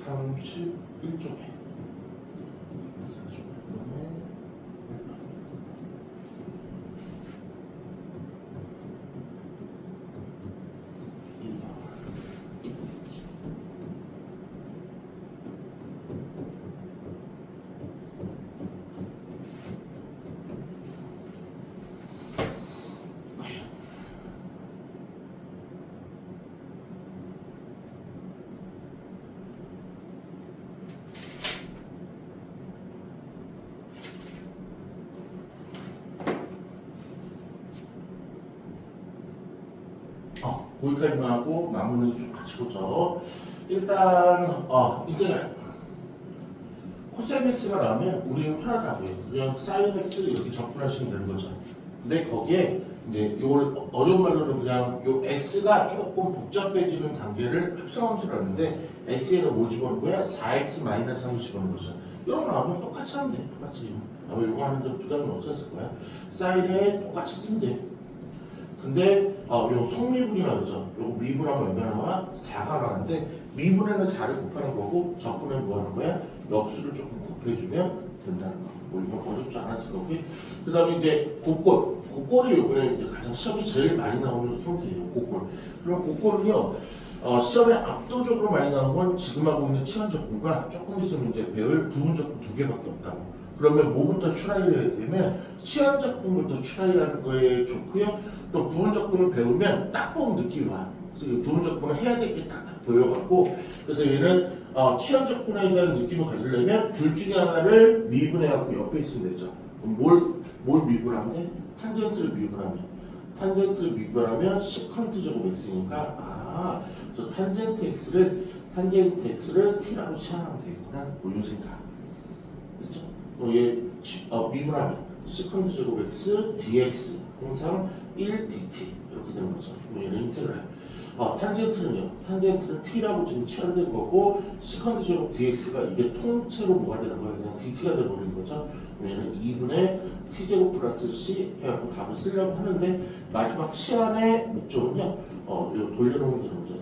231쪽에 거기까지만 하고 나머지는 좀 같이 보죠. 일단 이제 코사인 x가 나오면 우리는 편하다고요. 그냥 사인 x 이렇게 접근하시면 되는 거죠. 근데 거기에 이제 이걸 어려운 말로는 그냥 요 x가 조금 복잡해지는 단계를 합성함수를 하는데 x에는 뭐 집어넣는 거야? 4x 마이너스 3을 집어넣는 거죠. 이런 거 나오면 똑같이 하면 돼. 똑같이. 아마 이거 하는데 부담은 없었을 거야. 사인에 똑같이 쓰면 돼. 근데 요 속미분이라고 그러죠. 요거 미분하면 얼마나 나와? 4가 나왔는데 미분에는 4를 곱하는 거고 적분에는 뭐 하는 거야? 역수를 조금 곱해주면 된다는 거. 뭐 이건 어렵지 않았을 거고. 그 다음에 이제 곱골. 곱골이 요번에 이제 가장 시험이 제일 많이 나오는 형태예요. 곱골. 그럼 곱골은요. 시험에 압도적으로 많이 나오는 건 지금 하고 있는 치환적분과 조금 있으면 이제 배울 부분적분 2개밖에 없다고. 그러면 뭐부터 추라이를 해야 되면 치환적분부터 추라이하는 거에 좋고요. 또 부분적분을 배우면 딱 보면 느낌이 와. 그래서 부분적분을 해야 될 게 딱딱 보여갖고 그래서 얘는 치환적분에 대한 느낌을 가지려면 둘 중에 하나를 미분해갖고 옆에 있으면 되죠. 그럼 뭘 미분하면 돼? 탄젠트를 미분하면 탄젠트를 미분하면 시컨트 제곱 x니까 저 탄젠트 x를 t라고 치환하면 되겠구나. 뭐 이 생각. 그렇죠? 얘 미분하면 시컨트 제곱 x dx 항상 1 dt 이렇게 되는 거죠. 얘는 인테그랄. 탄젠트는 t라고 지금 치환된 거고 시컨트 제곱 dx가 이게 통째로 뭐가 되는 거야? 그냥 dt가 돼버리는 거죠. 얘는 2분의 t제곱 플러스 c 해갖고 답을 쓰려고 하는데 마지막 치환의 목적은요. 이거 돌려놓으면 되는 거죠.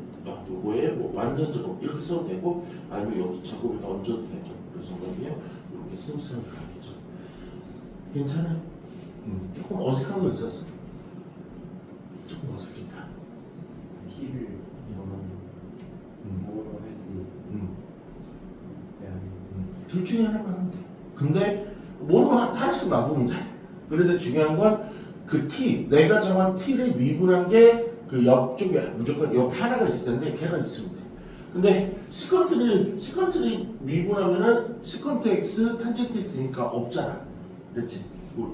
요거에 뭐 완전 제곱 이렇게 써도 되고 아니면 여기 제곱에다 얹어도 되고 그래서 거든요. 이렇게 스무스하게 가겠죠. 괜찮아요? 조금 어색한 거 있었어. 조금 어색했다. T를 뭐로 해지? 둘 중에 하나만 하면 돼. 근데 뭐로 하나씩 놔보면 돼. 그런데 중요한 건 그 T, 내가 정한 T를 미분한 게 그 옆쪽에 무조건 옆에 하나가 있을 텐데 걔가 있으면 돼. 근데 시컨트를 미분하면은 시컨트 x, 탄젠트 x니까 없잖아. 됐지?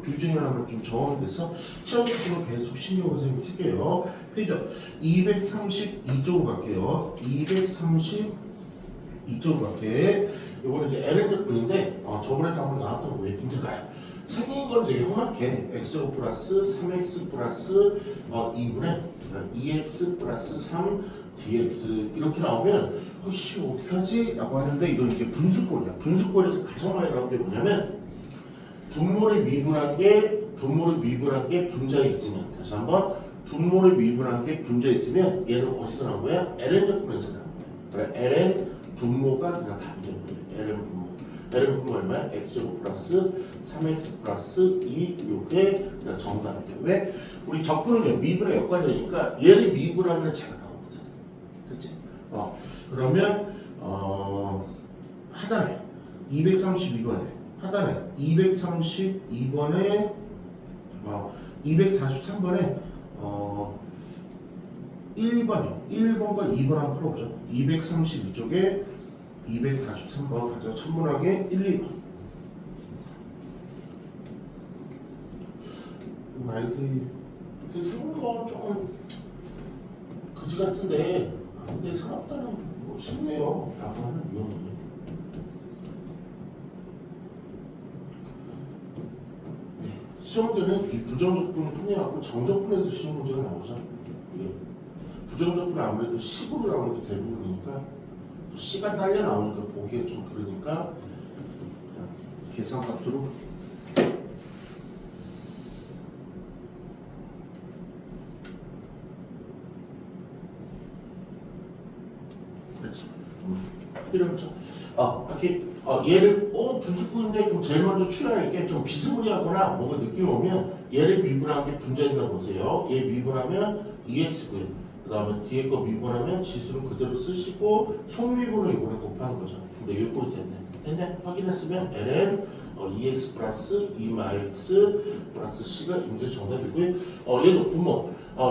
둘 중에 하나만 좀 정하면 돼서 치환적분을 계속 신경 선생님 쓸게요. 페이지 232쪽으로 갈게요. 232쪽으로 갈게. 이거는 이제 LN적분인데 저번에도 한번 나왔던 거예요. 인테그랄. 생긴 건 되게 험악해. x제곱 플러스 3x 플러스 2분의 2x 플러스 3 dx 이렇게 나오면 혹시 어떻게 하지? 라고 하는데 이건 이제 분수꼴이야. 분수꼴에서 가장 많이 나오는 게 뭐냐면 분모를 미분한 게 분자에 있으면 다시 한번 분모를 미분한 게 분자에 있으면 얘는 어디서 나온 거야? ln적분에서 나온 거야. 그래 ln 분모가 그냥 답이죠. ln 분모. ln 분모 얼마야? x제곱 플러스 3x 플러스 2 이게 정답이 돼. 왜? 우리 적분은요 미분의 역과정이니까 얘를 미분하면 제가 나오거든. 됐지? 그러면 하단에 232번에 하단에 232번에 243번에 1번과 2번 한번 풀어보죠. 232쪽에 243번 가져 천문학의 1, 2번. 아이들이 생긴 건 조금 그지 같은데 근데 생각보다는 뭐 쉽네요 라고 하는 위험은 시험제는 이 부정적분을 통해갖고 정적분에서 시험 문제가 나오죠. 부정적분은 아무래도 10으로 나오는 게 대부분이니까 또 C가 딸려 나오니까 보기에 좀 그러니까 그냥 계산값으로 그렇죠. 이러면서 이렇게 얘를 분수꾼인데 그럼 제일 먼저 출하할 게 좀 비스무리하거나 뭔가 느낌이 오면 얘를 미분한 게 분자인가 보세요. 얘 미분하면 2x고요. 그 다음에 뒤에 거 미분하면 지수를 그대로 쓰시고 속미분을 이번에 곱하는 거죠. 근데 여기 꼴이 됐네. 됐네? 확인했으면 ln 2x 플러스 2x 플러스 c가 이제 정답이고요. 얘도 분모.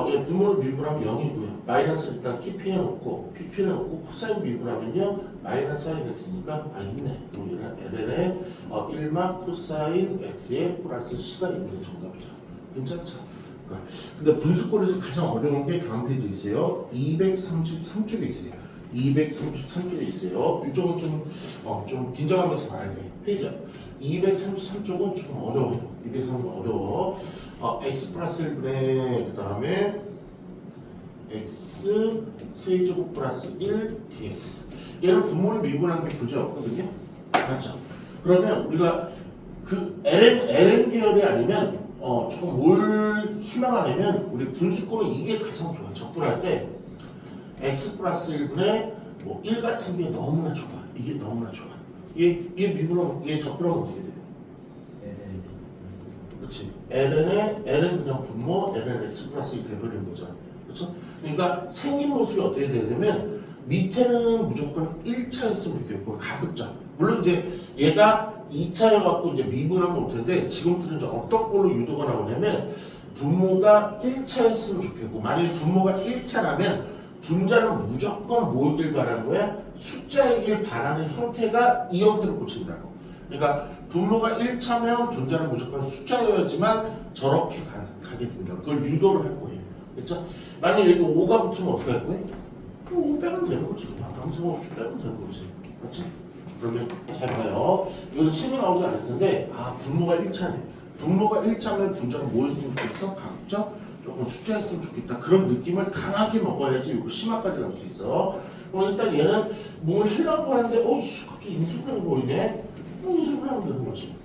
얘 분모를 미분하면 0이고요. 마이너스 일단 키피해 놓고 pp해 놓고 코사인 미분하면요 마이너스 사인 x니까 있네. 그럼 ln의 1만 코사인 x의 플러스 c가 이제 정답이죠. 괜찮죠? 근데 분수꼴에서 가장 어려운 게 다음 페이지에 있어요. 233쪽에 있어요. 233쪽에 있어요. 이쪽은 좀 긴장하면서 봐야 돼. 페이지 233쪽은 조금 어려워요. 233은 어려워. x 플러스 1분의 그 다음에 x 세제곱 플러스 1 dx. 얘는 분모를 미분한 게 문제 없거든요. 맞죠? 그러면 우리가 그 ln 계열이 아니면 조금 뭘 희망하냐면 우리 분수꼴은 이게 가장 좋아. 적분할 때 x 플러스 1분의 1 같은 게 너무나 좋아. 이게 너무나 좋아. 얘 미분하면 얘 적분하면 어떻게 돼요? 그렇지. ln 그냥 분모 ln x 플러스 1 돼버리는 거잖아. 그렇죠? 그러니까 생긴 모습이 어떻게 되냐면 밑에는 무조건 1차였으면 좋겠고 가급적. 물론 이제 얘가 2차여갖고 이제 미분하면 올 텐데 지금부터는 이제 어떤 걸로 유도가 나오냐면 분모가 1차였으면 좋겠고 만약 분모가 1차라면 분자는 무조건 뭐이길 바라는 거야? 숫자이길 바라는 형태가 이 형태로 꽂힌다고. 그러니까 분모가 1차면 분자는 무조건 숫자여야지만 저렇게 가게 된다. 그걸 유도를 할 거예요. 그렇죠? 만약 여기 5가 붙으면 어떻게 할 거예요? 5 빼면 되는 거지. 아무 없이 빼면 되는 거지. 맞지? 그러면 잘 봐요. 이건 실이 나오지 않을 텐데 분모가 1차네. 분모가 1차면 분자가 뭐였으면 좋겠어? 각각 조금 숫자였으면 좋겠다. 그런 느낌을 강하게 먹어야지 이거 심화까지 갈 수 있어. 일단 얘는 뭘 하려고 하는데 갑자기 인수분해 보이네. 인수분해하면 되는 거지.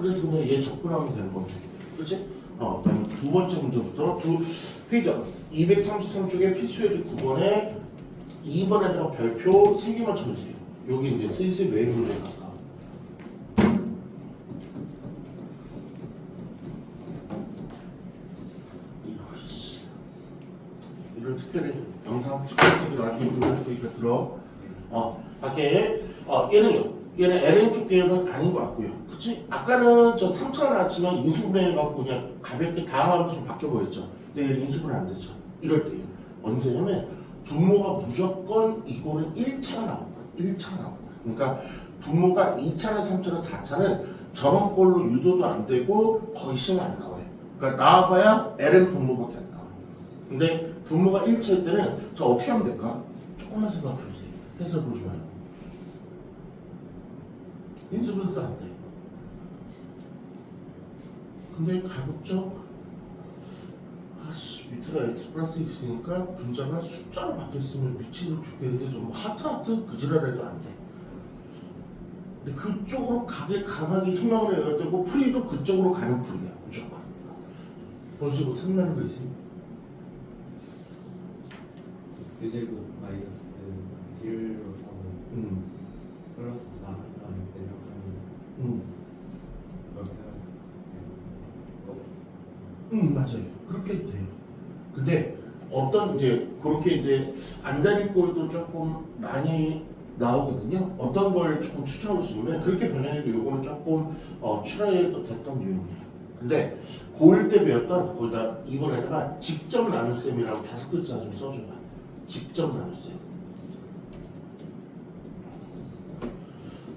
그래서 그냥 얘 적분하면 되는 거지. 그렇지? 그다음 두 번째 문제부터 페이지 233쪽에 필수예제 9번에 2번에다가 별표 3개만 쳐주세요. 여기 이제 슬슬 메인 문제에 가까워. 이런 특별히 영상 찍어서 나중에 물어볼 테니까 들어. 밖에 얘는 LN 쪽 계열은 아닌 것 같고요. 그치? 아까는 저 3차가 나왔지만 인수분해 해갖고 그냥 가볍게 다음하면서 바뀌어 보였죠. 근데 얘는 인수분해 안 되죠. 이럴 때요. 언제냐면 분모가 무조건 이거는 1차가 나온 거야. 1차가 나온 거야. 그러니까 분모가 2차나 3차나 4차는 저런 걸로 유도도 안 되고 거의 시험에 안 나와요. 그러니까 나와봐야 LN 분모밖에 안 나와. 근데 분모가 1차일 때는 저 어떻게 하면 될까? 조금만 생각해보세요. 해설 보지 말고. 인수분해도 안 돼. 근데 가급적 밑에가 x 플러스 x니까 분자가 숫자로 바뀌었으면 미치면 좋겠는데 좀 하트 그 지랄해도 안 돼. 근데 그쪽으로 강하게 희망을 해야 되고 풀이도 그쪽으로 가는 풀이야 무조건. 그런 식으로 생각하는 거 있으니 x제곱 마이너스 1로 하고 플러스 4 다음에 내려가면 이렇게 맞아요. 그렇게 해도 돼요. 근데 어떤 이제 그렇게 이제 안다리 꼴도 조금 많이 나오거든요. 어떤 걸 조금 추천하고 싶으면 그렇게 변형해도 요거는 조금 출하해도 됐던 유형이에요. 근데 고1 때 배웠던 거기다 이번에다가 직접 나눗셈이라고 5글자 좀 써줘봐. 직접 나눗셈.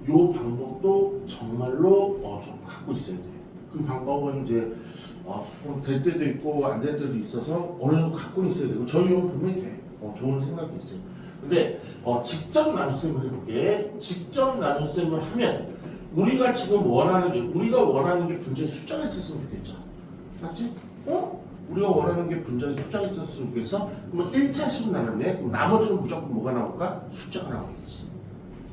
요 방법도 정말로 좀 갖고 있어야 돼요. 그 방법은 이제 될 때도 있고 안 될 때도 있어서 어느 정도 갖고 있어야 되고 저희 경우 분명히 돼. 좋은 생각이 있어요. 근데 직접 나눗셈을 해볼게. 직접 나눗셈을 하면 우리가 지금 원하는 게 분자의 숫자가 있었으면 좋겠죠. 맞지? 우리가 원하는 게 분자의 숫자가 있었으면 좋겠어. 그러면 1차식은 나눴네. 그럼 나머지는 무조건 뭐가 나올까? 숫자가 나오겠지.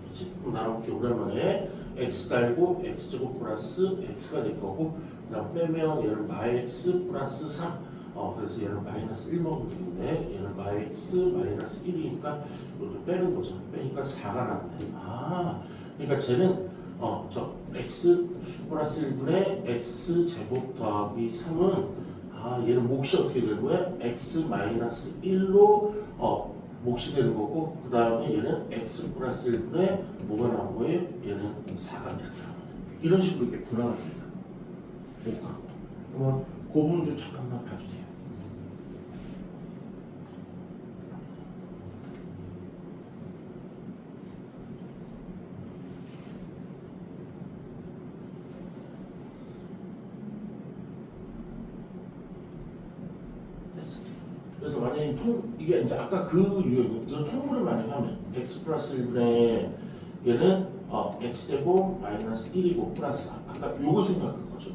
그렇지? 그럼 나눠볼게. 오랜만에 x 깔고 x제곱 플러스 x가 될 거고 그다음 빼면 얘를 마이x 플러스 3 그래서 얘는 마이너스 1 먹으면 되는데 얘는 마이너스 1이니까 이렇게 빼는 거죠. 빼니까 4가 나오네. 그러니까 쟤는 저 x 플러스 1분의 x 제곱 더하기 3은 얘는 몫이 어떻게 되는 거야? x 마이너스 1로 몫이 되는 거고 그 다음에 얘는 x 플러스 1분의 뭐가 나온 거예요? 얘는 4가 이렇게 나와요. 이런 식으로 이렇게 분할을 합니다. 몫하고. 그러면 그 부분 좀 잠깐만 봐주세요. 그래서 만약에 이게 이제 아까 그 유형, 이건 통분을 만약에 하면 x 플러스 1분의 얘는 x제곱 마이너스 1이고 플러스 아까 요거 생각한 거죠.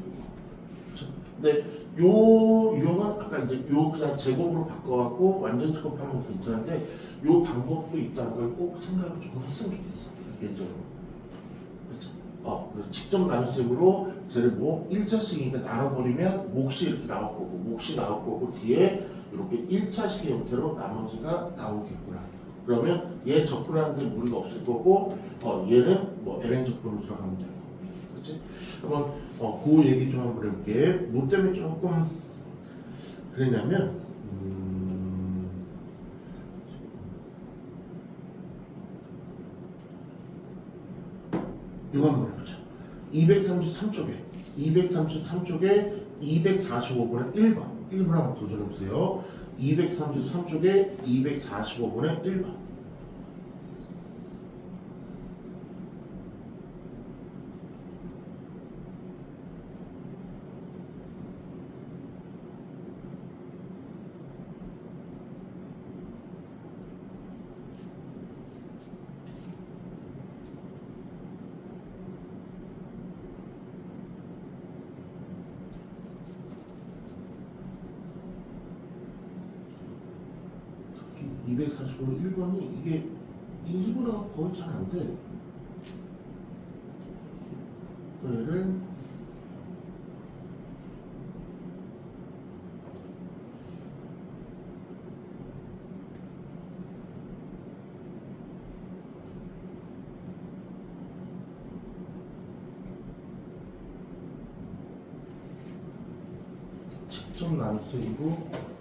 그렇죠? 근데 요 유형은 아까 이제 요 그냥 제곱으로 바꿔갖고 완전 제곱하는 거 괜찮은데 요 방법도 있다는 걸 꼭 생각을 조금 했으면 좋겠어. 개인적으로. 그렇죠? 그래서 직접 나눗셈으로 쟤를 뭐 1차식이니까 나눠버리면 몫이 이렇게 나올 거고 몫이 나올 거고 뒤에 이렇게 1차식의 형태로 나머지가 나오겠구나. 그러면 얘 적분하는 데 무리가 없을 거고 얘는 뭐 ln 적분으로 들어가면 되고. 그렇지? 한번 그 얘기 좀 한번 해볼게. 뭐 때문에 조금 그랬냐면 이거 한번 해보자. 233쪽에 245번에 1번 한번 도전해보세요. 233쪽에 245번에 1번. 특히 245번 1번이 이게 인수분해가 거의 잘 안 돼. 얘를 직접 나눗셈이고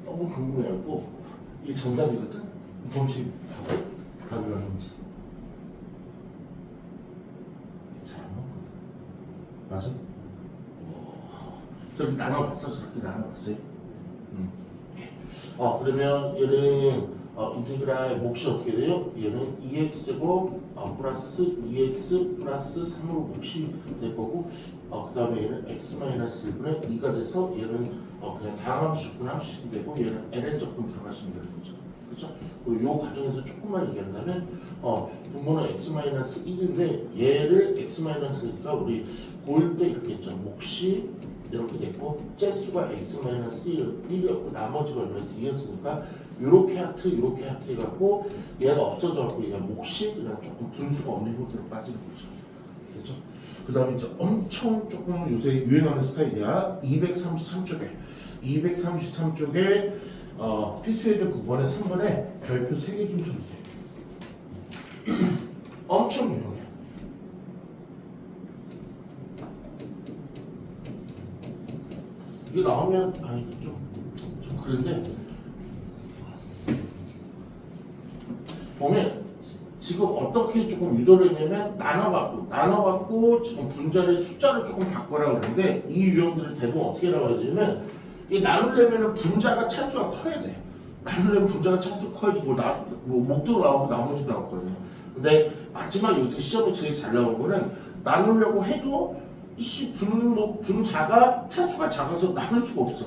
너무 궁금해갖고 이게 정답이거든? 범식 답이 나는지 잘 안 나왔거든. 맞아? 저렇게 나눠봤어? 저렇게 나눠봤어요? 그러면 얘는 인테그랄 몫이 어떻게 돼요? 얘는 2x제곱 플러스 2x 플러스 3으로 몫이 될 거고 그 다음에 얘는 x-1분의 2가 돼서 얘는 그냥 다항함수 적분 함수식이 되고 얘는 ln 적분 들어가시면 되는 거죠. 그렇죠? 그리고 이 과정에서 조금만 얘기한다면 분모는 x-1인데 얘를 x-니까 우리 고일 때 이렇게 했죠. 몫이 이렇게 됐고 째수가 x-1이었고 나머지가 얼마였어? 2였으니까 이렇게 하트 해갖고 얘가 없어져갖고 얘가 몫이 그냥 조금 분수가 없는 형태로 빠지는 거죠. 그렇죠? 그 다음에 이제 엄청 조금 요새 유행하는 스타일이야. 233쪽에 필수예제 9번에 3번에 별표 3개 좀 쳐주세요. 엄청 유용해. 이게 나오면 아니 좀 그런데 보면 지금 어떻게 조금 유도를 했냐면 나눠갖고 지금 분자를 숫자를 조금 바꿔라 그러는데 이 유형들을 대부분 어떻게 나와야 되냐면 이 나누려면은 분자가 차수가 커야 돼. 나누려면 분자가 차수 커야지 뭐 목도 나오고 나머지도 나왔거든요. 근데 마지막 요새 시험에 제일 잘 나오는 거는 나누려고 해도 이 분자가 차수가 작아서 나눌 수가 없어.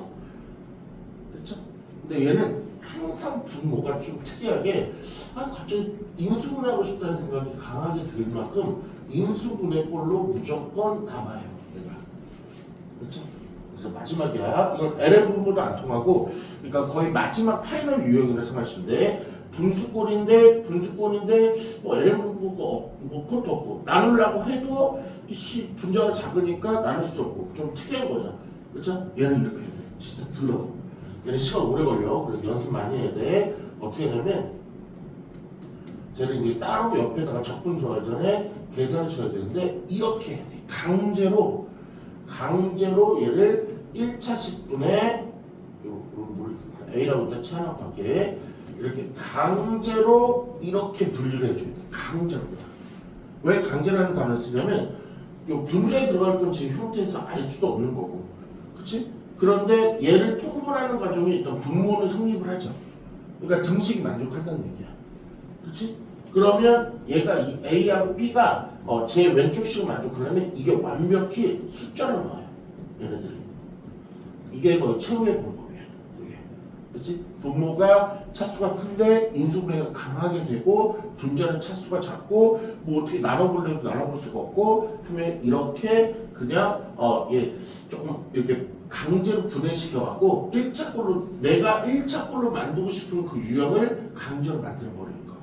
그렇죠? 근데 얘는 항상 분모가 좀 특이하게 갑자기 인수분해하고 싶다는 생각이 강하게 들 만큼 인수분해꼴로 무조건 나와요. 얘가. 그렇죠? 그래서 마지막이야. 이건 LM 분모도 안 통하고, 그러니까 거의 마지막 파이널 유형이라 생각하시면 돼. 분수꼴인데 뭐 LM 분모가 뭐 그것도 없고 나누려고 해도 이 분자가 작으니까 나눌 수 없고 좀 특이한 거죠. 그렇죠? 얘는 이렇게 해야 돼. 진짜 들러. 얘는 시간 오래 걸려. 그래서 연습 많이 해야 돼. 어떻게 하냐면 쟤는 이제 따로 옆에다가 적분 좋아할 전에 계산을 쳐야 되는데 이렇게 해야 돼. 강제로 얘를 1차 10분에 A라고 일단 치환할게. 이렇게 강제로 이렇게 분리를 해줘야 돼. 강제로. 왜 강제라는 단어를 쓰냐면 요 분자에 들어갈 건 지금 형태에서 알 수도 없는 거고, 그렇지? 그런데 얘를 통분하는 과정이 일단 분모는 성립을 하죠. 그러니까 등식이 만족한다는 얘기야. 그렇지? 그러면 얘가 이 A하고 B가 제 왼쪽식을 만족하려면 이게 완벽히 숫자로 나와요. 얘네들이. 이게 거의 최후의 방법이야. 이게. 그렇지? 분모가 차수가 큰데 인수분해가 강하게 되고 분자는 차수가 작고 뭐 어떻게 나눠보려도 나눠볼 수가 없고 하면 이렇게 그냥 얘 조금 이렇게 강제로 분해시켜갖고 1차꼴로 내가 1차꼴로 만들고 싶은 그 유형을 강제로 만들어버리는 거.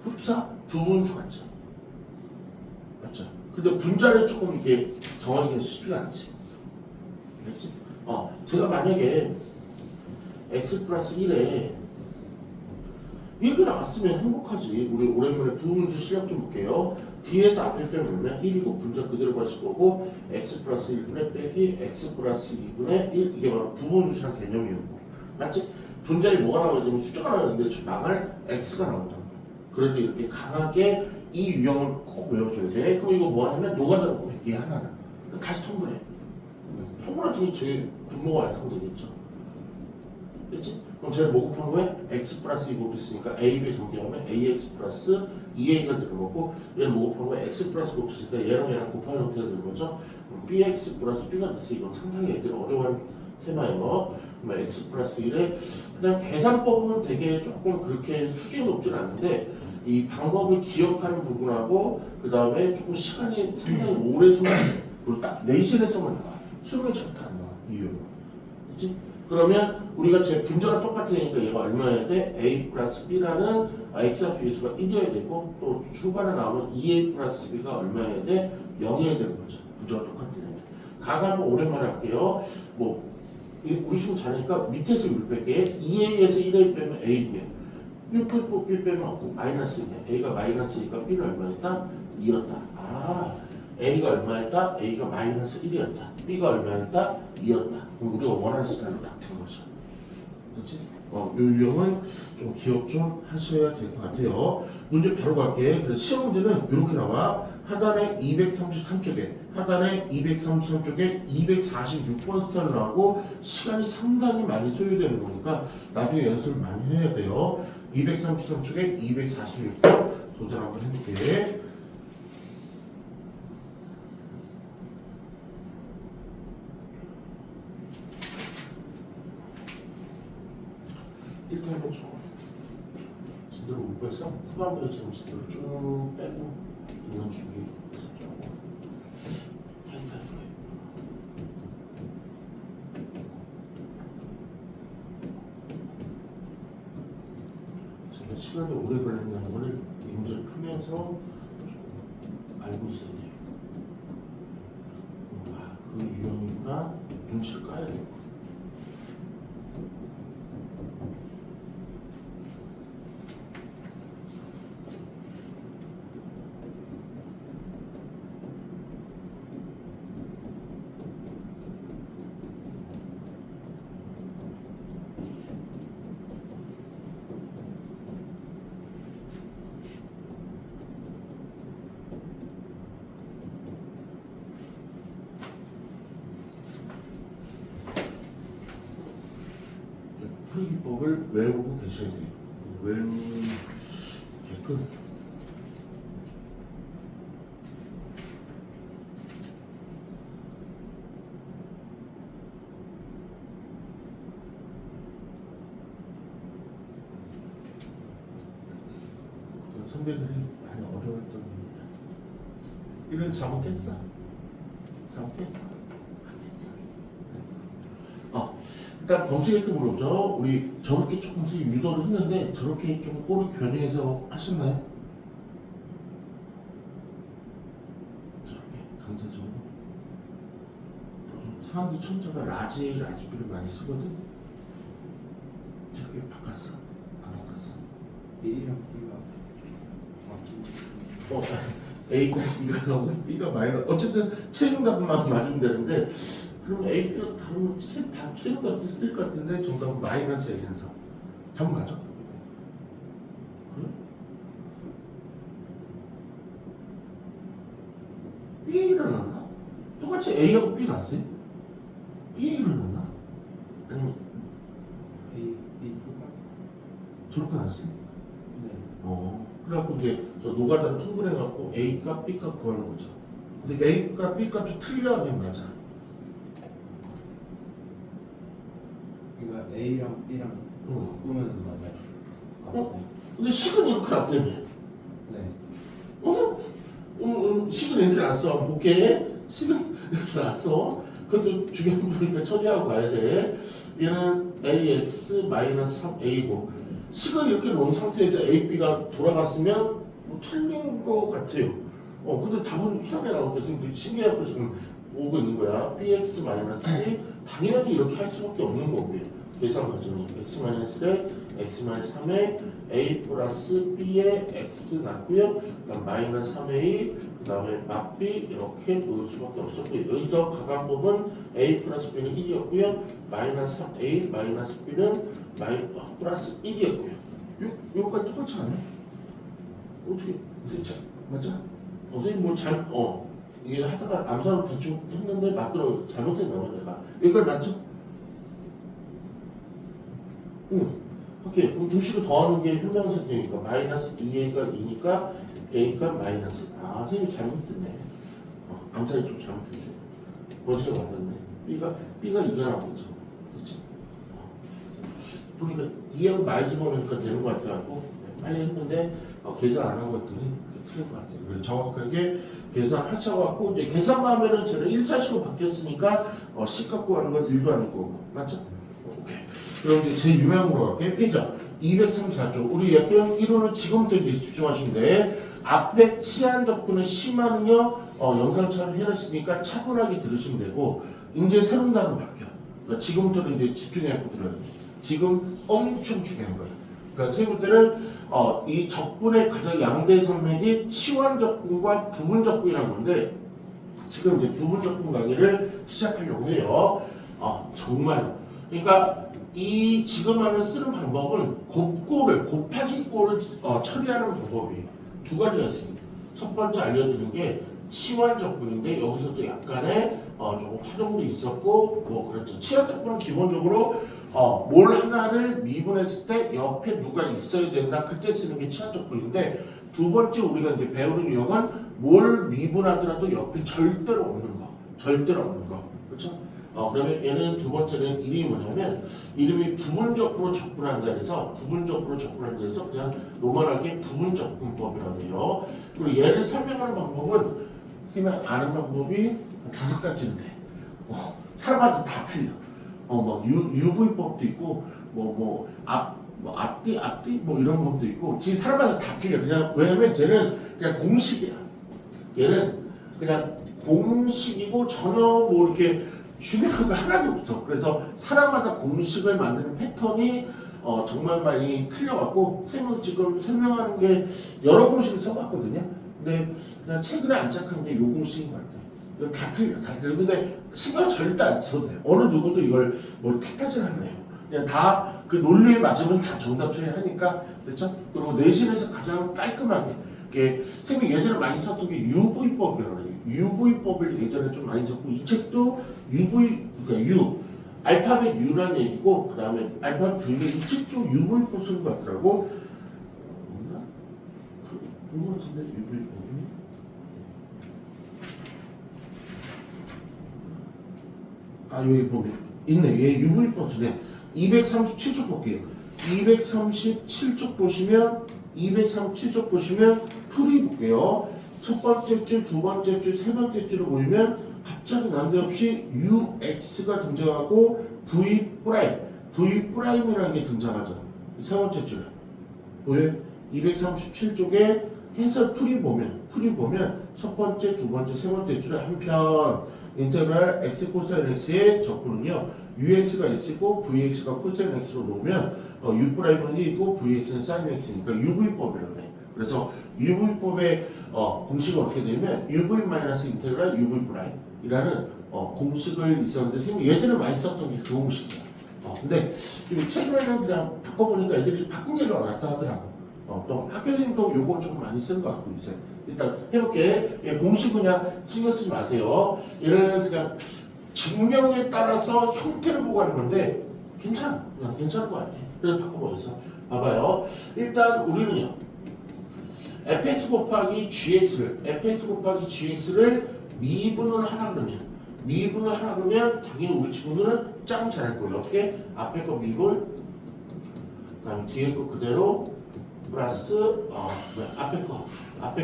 흡사 부분수 같죠. 맞죠? 근데 분자를 조금 이렇게 정하기가 쉽지가 않지. 그렇지? 제가 만약에 x 플러스 1에 이렇게 나왔으면 행복하지. 우리 오랜만에 부분수 실력 좀 볼게요. 뒤에서 앞에 빼면 1이고 분자 그대로 가실 거고 x 플러스 1분의 빼기 x 플러스 2분의 1 이게 바로 부분수란 개념이었고 맞지? 분자에 뭐가 나오냐면 숫자가 나오는데 좀 나갈 x가 나온다. 그런데 이렇게 강하게 이 유형을 꼭 외워줘야 돼. 그럼 이거 뭐 하냐면 노가다로 얘 하나는 다시 통분해. 통분할 때 제일 분모가 완성되겠죠. 그렇지? 그럼 제가 뭐 곱한 거에 x 플러스 2 곱했으니까 a를 정리하면 ax 플러스 2a가 되는 거고 얘는 뭐 곱한 거에 x 플러스 곱했으니까 얘랑 곱하는 형태가 되는 거죠. 그럼 bx 플러스 b가 돼서 이건 상당히 애들 어려운 테마예요. 그럼 x 플러스 1에 그냥 계산법은 되게 조금 그렇게 수준이 높진 않은데 이 방법을 기억하는 부분하고 그 다음에 조금 시간이 상당히 오래 소요돼. 그리고 딱 내신에서만 나와. 수능 절대 안 나와. 이 이유는. 그렇지? 그러면 우리가 제 분자가 똑같으니까 얘가 얼마여야 돼? a 플러스 b라는 x와 b 수가 1이어야 되고 또 후반에 나오면 2a 플러스 b가 얼마여야 돼? 0이어야 되는 거죠. 분자가 똑같으니까. 가가 한번 오랜만에 할게요. 뭐 우리 시험 잘하니까 밑에서 6 뺄게. 2a에서 1a 빼면 a고요. 6 빼고 b 빼면 없고 마이너스네. a가 마이너스니까 b는 얼마였다? 2였다. a가 얼마였다? a가 마이너스 1이었다. b가 얼마였다? 2였다. 그럼 우리가 원하는 스타일로 딱 된 거죠. 그렇지? 이 유형은 좀 기억 좀 하셔야 될 것 같아요. 문제 바로 갈게. 그래서 시험 문제는 이렇게 나와. 하단에 233쪽에, 하단에 233쪽에 246번 스타일로 나오고 시간이 상당히 많이 소요되는 거니까 나중에 연습을 많이 해야 돼요. 233쪽에 246번 도전 한번 해볼게. 일단 해보죠. 진도를 못 빼서 후반부에 지금 진도를 쭉 빼고 있는 중이 있었죠. 타이트하게. 제가 시간이 오래 걸린다는 걸 이 문제를 풀면서 좀 알고 있어야 돼요. 그 유형이구나 눈치를 까야 돼요. 풀이기법을 외우고 계셔야 돼요. 외우게끔. 선배들이 많이 어려웠던 일이야. 이런 잠못 깼어? 잠못 깼어? 안 깼어? 일단 범칙에트 물어보죠. 우리 저렇게 조금씩 유도를 했는데 저렇게 좀 골을 변형해서 하셨나요? 저렇게 강제적으로. 사람들이 천자가 라지비를 많이 쓰거든. 저렇게 바꿨어? 안 바꿨어? A랑 B가 A가 B가 나오고 B가 마이너스. 어쨌든 최종 답만 맞으면 되는데 그럼 A, B가 다른 다 최종 답 쓸 것 같은데 정답은 마이너스 1인 3. 답 맞아? 그래? B에 일어났나? 똑같이 A하고 B 났어요? B에 일어났나? 아니면 A, B 똑같? 저렇게 났어요? 네. 그래갖고 이제 저 노가다를 통분해갖고 A값, B값 구하는 거죠. 근데 A값, B값이 틀려하면 맞아. 그러니까 A랑 B랑 바꾸면 맞아요. 근데 식은 이렇게 났다며. 네. 식은 이렇게 났어. 못게 식은 이렇게 났어. 그것도 중요한 거니까 처리하고 가야 돼. 얘는 AX-3A고 식을 이렇게 놓은 상태에서 A, B가 돌아갔으면 뭐 틀린 거 같아요. 근데 답은 희한하게 나오고 선생님들이 신기하고 지금 오고 있는 거야. BX-3 당연히 이렇게 할 수밖에 없는 거고요. 계산 과정이 X-1에 X-3에 A 플러스 B에 X 났고요. 그다음 마이너스 3A 그다음에 막B 이렇게 놓을 수밖에 없었고요. 여기서 가강법은 A 플러스 B는 1이었고요. 마이너스 3A 마이너스 B는 플러스 1이었고요. 요거까지 똑같지 않아? 어떻게 맞아? 선생님 이게 하다가 암산을 대충 했는데 맞더라고. 잘못했나 봐 내가. 여기까지 맞죠? 오케이. 그럼 두 식을 더하는 게 현명설정이니까 마이너스 2a가 2니까 a가 마이너스. 선생님 잘못했네. 암산이 좀 잘못했어요. 어제가 맞는데 b가 2가 나오죠. 그렇죠? 보니까 2하고 말 집어넣으니까 되는 것 같아갖고 빨리 했는데 계산 안 하고 했더니 틀린 것 같아요. 그래서 정확하게 계산하셔갖고 이제 계산만 하면은 저는 1차식으로 바뀌었으니까 식 갖고 하는 건 1도 아닐 거고 맞죠? 오케이. 그럼 이제 제일 유명한 걸로 갈게요. 페이지 234쪽. 우리 예쁜 1호는 지금부터 이제 집중하시면 돼. 앞에 치안 적분의 심화는요 영상 촬영해놨으니까 차분하게 들으시면 되고 이제 새로운 단어로 바뀌어. 그러니까 지금부터는 이제 집중해갖고 들어요. 지금 엄청 중요한 거예요. 그러니까 선생님 때는 이 적분의 가장 양대 산맥이 치환 적분과 부분 적분이라는 건데 지금 이제 부분 적분 강의를 시작하려고 해요. 정말. 그러니까 이 지금 하는 쓰는 방법은 곱하기 꼴을 처리하는 방법이 두 가지가 있습니다. 첫 번째 알려드리는 게 치환 적분인데 여기서도 약간의 조금 활용도 있었고 뭐 그렇죠. 치환 적분은 기본적으로 뭘 하나를 미분했을 때 옆에 누가 있어야 된다. 그때 쓰는 게 치환 적분인데 두 번째 우리가 이제 배우는 유형은 뭘 미분하더라도 옆에 절대로 없는 거. 그렇죠? 그러면 얘는 두 번째는 이름이 뭐냐면 이름이 부분적으로 접근한다 해서 그냥 노멀하게 부분적분법이라고 해요. 그리고 얘를 설명하는 방법은 선생님이 아는 방법이 5가지인데 사람마다 다 틀려. 뭐 UV법도 있고 앞뒤 이런 법도 있고 지금 사람마다 다 틀려. 그냥 왜냐면 쟤는 그냥 공식이야. 얘는 그냥 공식이고 전혀 뭐 이렇게 중요한 거 하나도 없어. 그래서 사람마다 공식을 만드는 패턴이 정말 많이 틀려갖고 선생님은 지금 설명하는 게 여러 공식을 써봤거든요. 근데 그냥 최근에 안착한 게 요 공식인 것 같아요. 다 틀려. 근데 신경 절대 안 써도 돼요. 어느 누구도 이걸 뭘 택하지는 않아요. 그냥 다 그 논리에 맞으면 다 정답 처리하니까 됐죠? 그리고 내신에서 가장 깔끔하게 선생님이 예전에 많이 썼던 게 UV법이라고 해요. UV법을 예전에 좀 많이 썼고 이 책도 UV 그러니까 알파벳 U라는 얘기고 그 다음에 알파벳 V가 이 책도 UV법 쓴 것 같더라고. 없나? 본것 같은데 UV법이? 아 여기 보면 있네. 얘 UV법 쓰네. 237쪽 볼게요. 237쪽 보시면 풀이 볼게요. 첫 번째 줄, 두 번째 줄, 세 번째 줄을 보면 갑자기 난데없이 UX가 등장하고 V'이라는 게 등장하죠. 세 번째 줄. 왜? 237쪽에 해설 풀이 보면 첫 번째, 두 번째, 세 번째 줄에 한편 인테그랄 x 코사인 x의 적분은요 ux가 x고 vx가 코사인 x로 놓으면 u'은 1이고 vx는 사인 x니까 uv법이라고 해. 그래서 uv법의 공식은 어떻게 되냐면 uv-인테그랄 uv'이라는 공식을 있었는데 선생님 예전에 많이 썼던 게 그 공식이야. 근데 좀 최근에는 그냥 바꿔보니까 애들이 바꾼 게 좀 낫다 하더라고. 또 학교 선생님도 요거 조금 많이 쓰는 것 같고 있어요. 일단 해볼게. 공식 그냥 신경 쓰지 마세요. 얘는 그냥 증명에 따라서 형태를 보고 하는 건데 그냥 괜찮을 것 같아. 그래서 바꿔보겠어. 봐봐요. 일단 우리는요 fx 곱하기 gx를 미분을 하라 그러면 당연히 우리 친구들은 짱 잘할 거예요. 어떻게? 앞에 거 미분 그 다음에 뒤에 거 그대로 플러스 앞에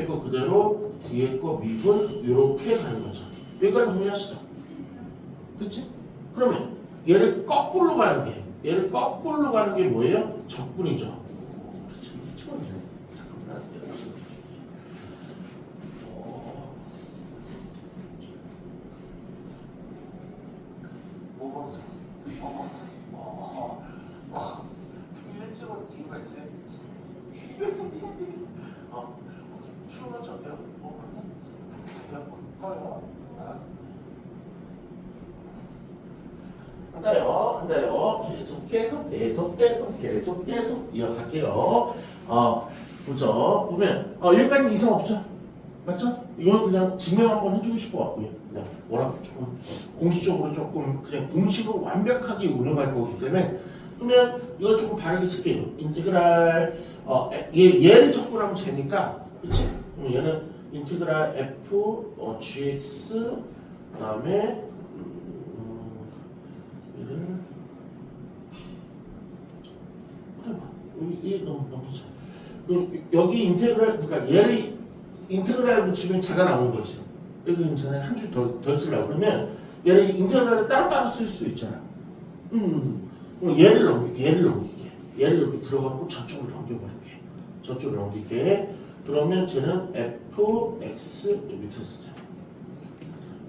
거 그대로 뒤에 거 미분 이렇게 가는 거죠. 여기까지 동의하시죠? 그렇지? 그러면 얘를 거꾸로 가는 게 뭐예요? 적분이죠. 그렇지? 잠깐만. 이유가 있어요? 춤은 저대로 한다요. 계속 이어갈게요. 보죠. 보면 여기까지 이상 없죠? 맞죠? 이건 그냥 증명 한번 해주고 싶어 갖고요. 그냥 워낙 조금 공식적으로 조금 그냥 공식으로 완벽하게 운영할 거기 때문에 그러면 이거 조금 바르게 쓸게요. 인테그랄 얘를 적분하면 되니까 그렇지? 그럼 얘는 인테그랄 f gx 그다음에 얘를 여기 넘기죠. 그럼 여기 인테그랄 그러니까 얘를 인테그랄 붙이면 자가 나오는 거지. 여기 괜찮아요. 한 줄 더 쓰려고 그러면 얘를 인테그랄을 따로따로 쓸 수 있잖아. 그럼 얘를 넘길게. 얘를 이렇게 들어가고 저쪽으로 넘길게. 그러면 쟤는 fx 밑에 쓰자.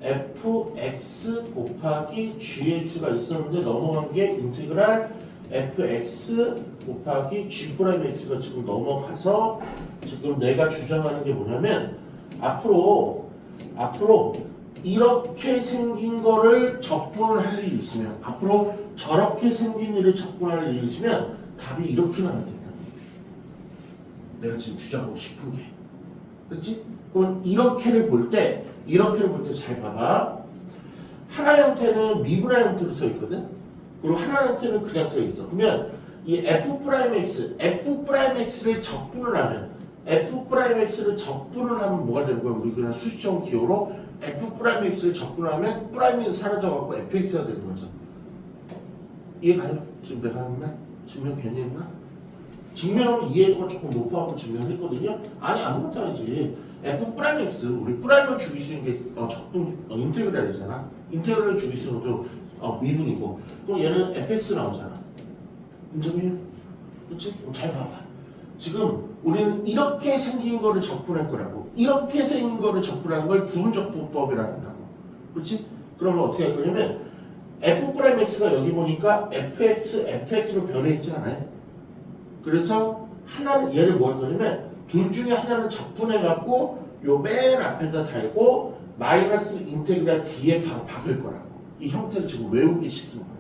fx 곱하기 gx가 있었는데 넘어간 게 인테그랄 fx 곱하기 g'x가 지금 넘어가서 지금 내가 주장하는 게 뭐냐면 앞으로 이렇게 생긴 거를 적분을 할 일이 있으면 앞으로 저렇게 생긴 일을 적분할 일이 있으면 답이 이렇게 나와야 된다. 내가 지금 주장하고 싶은 게. 그렇지? 그럼 이렇게를 볼 때 잘 봐봐. 하나 형태는 미분화 형태로 써 있거든. 그리고 하나 형태는 그냥 써 있어. 그러면 이 f'x를 적분을 하면 뭐가 되는 거야? 우리 그냥 수식형 기호로 f'x를 적분을 하면 프라임이 사라져갖고 fx가 되는 거죠. 이해가요? 지금 내가 하는 말? 증명 괜히 했나? 증명은 이해도가 조금 높아갖고 증명했거든요. 아니 아무것도 아니지. f'x 우리 프라임을 죽일 수 있는 게 적분 인테그랄이잖아. 인테그랄을 죽일 수 있는 것도 미분이고 그럼 얘는 fx 나오잖아. 인정해요? 그렇지? 그럼 잘 봐봐. 지금 우리는 이렇게 생긴 거를 적분할 거라고. 이렇게 생긴 거를 적분한 걸 부분적분법이라 한다고. 그렇지? 그러면 어떻게 할 거냐면 f'x가 여기 보니까 fx로 변해있지 않아요? 그래서 하나는 얘를 뭐 할 거냐면 둘 중에 하나는 적분해갖고 요 맨 앞에다 달고 마이너스 인테그랄 뒤에 바로 박을 거라고. 이 형태를 지금 외우게 시키는 거야.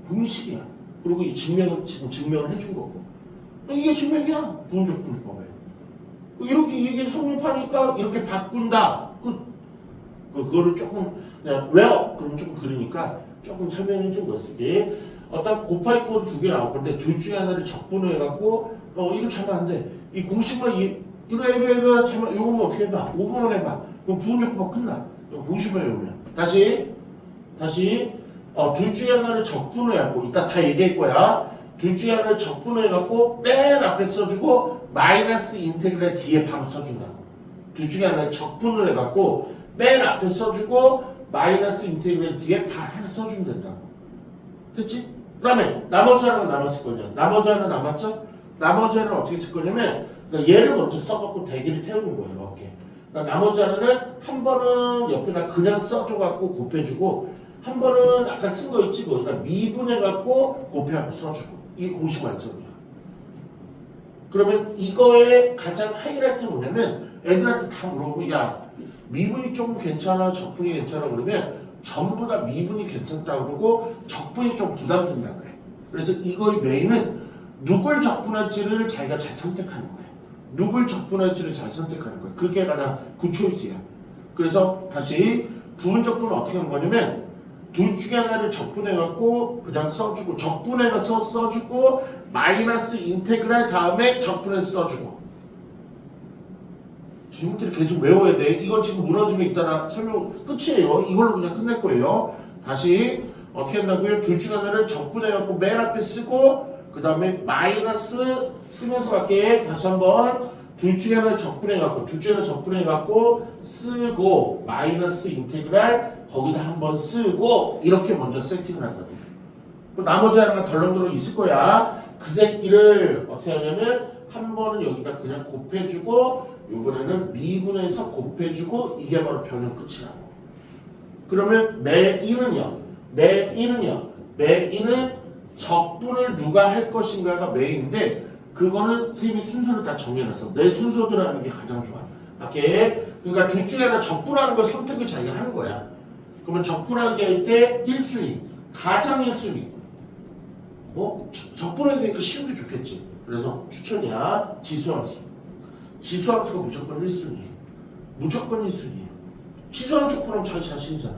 공식이야. 그리고 이 증명은 지금 증명을 해준 거고. 이게 증명이야. 부분적분법에. 이렇게 이게 성립하니까 이렇게 바꾼다. 끝. 그거를 조금 그냥 외워 그럼 조금 그러니까 조금 설명해 준 것이지. 어떤 곱하기 꼴 두 개 나올 건데 둘 중에 하나를 적분해 갖고 이거 잘못 안 돼. 이 공식만 이래 잘못 이거면 어떻게 해봐? 5번만 해봐. 그럼 부분적분법 끝나. 공식만 외우면 다시 둘 중에 하나를 적분해 갖고 이따 다 얘기할 거야. 둘 중에 하나를 적분해 갖고 맨 앞에 써주고 마이너스 인테그랄 뒤에 바로 써준다고. 둘 중에 하나를 적분을 해갖고 맨 앞에 써주고 마이너스 인테그랄 뒤에 다 하나 써주면 된다고. 됐지? 그 다음에 나머지 하나가 남았을 거냐. 나머지 하나 남았죠? 나머지 하나는 어떻게 쓸 거냐면 그러니까 얘를 먼저 써갖고 대기를 태우는 거예요. 이렇게. 그러니까 나머지 하나는 한 번은 옆에다 그냥 써줘갖고 곱해주고 한 번은 아까 쓴 거 있지? 거기다 미분해갖고 곱해갖고 써주고 이게 공식 완성이야. 그러면 이거의 가장 하이라이트는 뭐냐면 애들한테 다 물어보고 야 미분이 좀 괜찮아 적분이 괜찮아 그러면 전부 다 미분이 괜찮다 그러고 적분이 좀 부담된다 그래. 그래서 이거의 메인은 누굴 적분할지를 자기가 잘 선택하는 거야. 누굴 적분할지를 잘 선택하는 거야. 그게 가장 굿초이스야. 그래서 다시 부분 적분은 어떻게 하는 거냐면 둘 중에 하나를 적분해갖고 그냥 써주고 적분해서 써주고 마이너스 인테그랄 다음에 적분해서 써주고 지금부터 계속 외워야 돼. 이거 지금 무너지면 이따가 설명 끝이에요. 이걸로 그냥 끝낼 거예요. 다시 어떻게 한다고요? 둘 중에 하나를 적분해갖고 맨 앞에 쓰고 그 다음에 마이너스 쓰면서 갈게. 다시 한번 둘 중에 하나를 적분해갖고 둘 중에 하나를 적분해갖고 쓰고 마이너스 인테그랄 거기다 한번 쓰고 이렇게 먼저 세팅을 한다고. 나머지 하나가 덜렁덜렁 있을 거야. 그 새끼를 어떻게 하냐면 한 번은 여기다 그냥 곱해주고 요번에는 미분해서 곱해주고 이게 바로 변형 끝이라고. 그러면 메인은요. 메인은 적분을 누가 할 것인가가 메인인데 그거는 선생님이 순서를 다 정해놨어. 내 순서대로라는 게 가장 좋아. 오케이? 그러니까 둘 중에 하나 적분하는 거 선택을 자기가 하는 거야. 그러면 적분하게 할 때 1순위, 가장 1순위. 적분해야 되니까 쉬운 게 좋겠지. 그래서 추천이야. 지수함수. 지수함수가 무조건 1순위예요. 무조건 1순위예요. 지수함수 적분하면 자기 자신이잖아.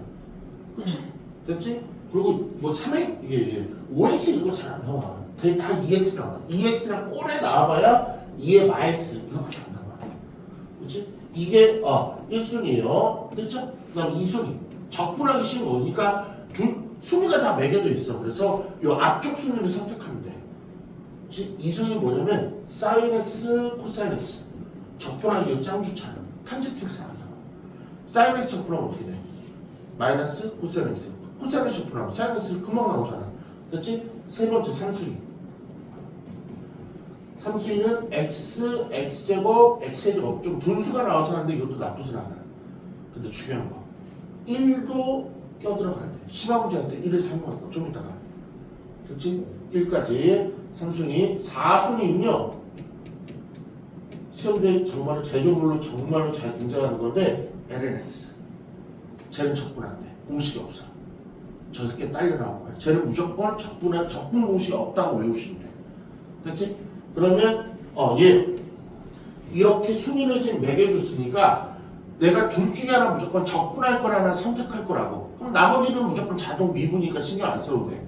그렇지? 됐지? 그리고 뭐 3x, 이게 5x 이거 잘 안 나와. 다 2x 나와. 2x랑 꼴에 나와봐야 2의 마x 이거밖에 안 나와. 그렇지? 이게 1순위예요. 됐죠? 그 다음 2순위. 적분하기 쉬운 거니까 순위가 다 매겨져 있어. 그래서 이 앞쪽 순위를 선택하면 돼. 그치? 이 순위는 뭐냐면 sin x, 코사인 x. 적분하기 이거 짱 좋잖아. 탄젠트 x 안 나와. sin x 적분하면 어떻게 돼? 마이너스 코사인 x. 코사인 x 적분하면 sin x 금방 나오잖아. 됐지? 세 번째 3순위. 3순위는 x, x제곱, x제곱. 좀 분수가 나와서 하는데 이것도 나쁘진 않아. 근데 중요한 거. 1도 껴들어가야 돼. 시험 문제할 때 1을 사용할 거. 좀 이따가. 됐지? 1까지 3순위. 4순위는요. 시험대 정말로 제조물로 정말로 잘 등장하는 건데 LNX. 쟤는 적분 안 돼. 공식이 없어. 저 새끼 딸려 나온 거야. 쟤는 무조건 적분 공식이 없다고 외우시면 돼. 됐지? 그러면 얘 이렇게 순위를 지금 매겨줬으니까 내가 둘 중에 하나 무조건 적분할 거라나 선택할 거라고. 그럼 나머지는 무조건 자동 미분이니까 신경 안 써도 돼.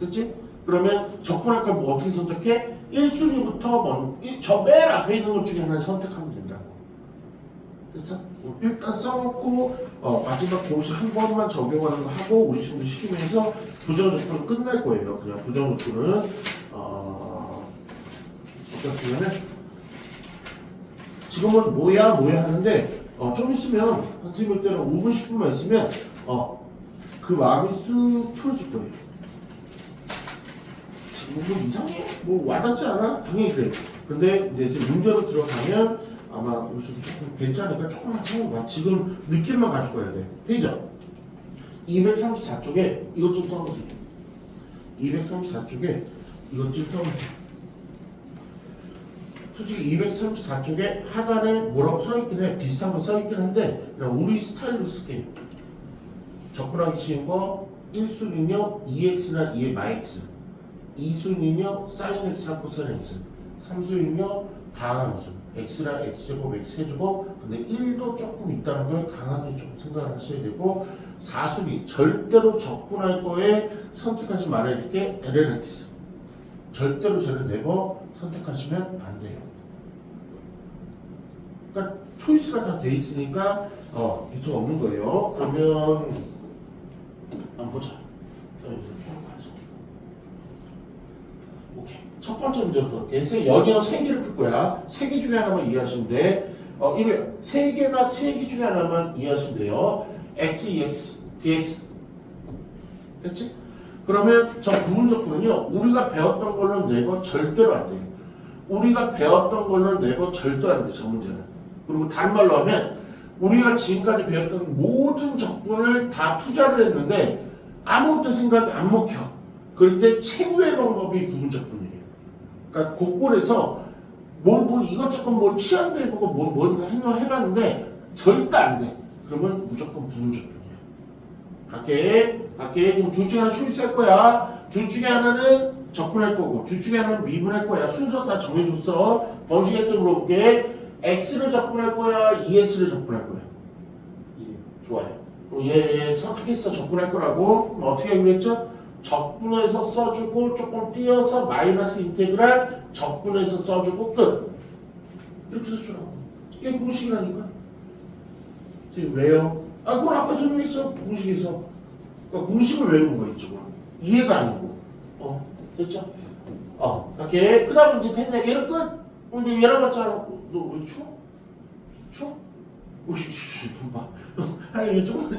됐지? 그러면 적분할 거 뭐 어떻게 선택해? 1순위부터 저 맨 앞에 있는 것 중에 하나를 선택하면 된다고. 됐어? 일단 써놓고 마지막 공식 한 번만 적용하는 거 하고 우리 친구 시키면서 부정적분은 끝날 거예요. 그냥 부정적분은 어떻습니까? 지금은 뭐야 하는데 좀 있으면 선생님 볼 때는 5분 10분만 있으면 그 마음이 쑥 풀어질 거예요. 뭐 이상해? 뭐 와닿지 않아? 당연히 그래. 근데 이제 문제로 들어가면 아마 우리 조금 괜찮으니까 조금만 참아봐. 지금 느낌만 가지고 가야 돼. 페이저 234쪽에 이것 좀 써보세요. 234쪽에 이것 좀 써보세요. 솔직히 234쪽에 하단에 뭐라고 써있긴 해. 비슷한 거 써있긴 한데 그냥 우리 스타일로 쓸게요. 접근하기 쉬운 거 1순위요 2x나 2의 마x 2순위요 sin x나 코사인 x 3순위요 다양한 함수 x랑 x제곱, x세제곱 근데 1도 조금 있다는 걸 강하게 좀 생각을 하셔야 되고 사수비 절대로 적분할 거에 선택하지 말아야 될 게 lnx 절대로 쟤를 내고 선택하시면 안 돼요. 그러니까 초이스가 다 돼 있으니까 비속 없는 거예요. 그러면 한번 보자. 오케이. 첫 번째 문제부터 볼게. 여기는 세 개를 풀 거야. 세 개 중에 하나만 이해하시면 돼. 이게 세 개나 세 개 중에 하나만 이해하시면 돼요. x, ex, dx. 됐지? 그러면 저 부분적분은요. 우리가 배웠던 걸로 내고 절대로 안 돼요. 우리가 배웠던 걸로 내고 절대 안 돼. 저 문제는. 그리고 다른 말로 하면 우리가 지금까지 배웠던 모든 적분을 다 투자를 했는데 아무것도 생각이 안 먹혀. 그럴 때 최후의 방법이 부분적분이에요. 그러니까 곡골에서 뭘 이것저것 뭘 취한도 해보고 뭘 해봤는데 절대 안 돼. 그러면 무조건 부분적분이에요. 갈게. 그럼 둘 중에 하나 초이스할 거야. 둘 중에 하나는 적분할 거고 둘 중에 하나는 미분할 거야. 순서 다 정해줬어. 번식에 또 물어볼게. x를 적분할 거야? ex를 적분할 거야? 좋아요. 얘 선택했어. 적분할 거라고. 그럼 어떻게 하기로 했죠? 적분해서 써주고 조금 띄어서 마이너스 인테그랄 적분해서 써주고 끝. 이렇게 써주라고. 이게 공식이라니까. 지금 왜요? 그건 아까 설명했어. 공식에서. 그러니까 공식을 외우는 거야 이쪽은. 이해가 아니고. 됐죠? 오케이. 그 다음에 이제 텐데 얘는 끝. 이제 얘랑 맞잖아. 너 왜 추워? 추워? 오씨, 봐. 아니, 조금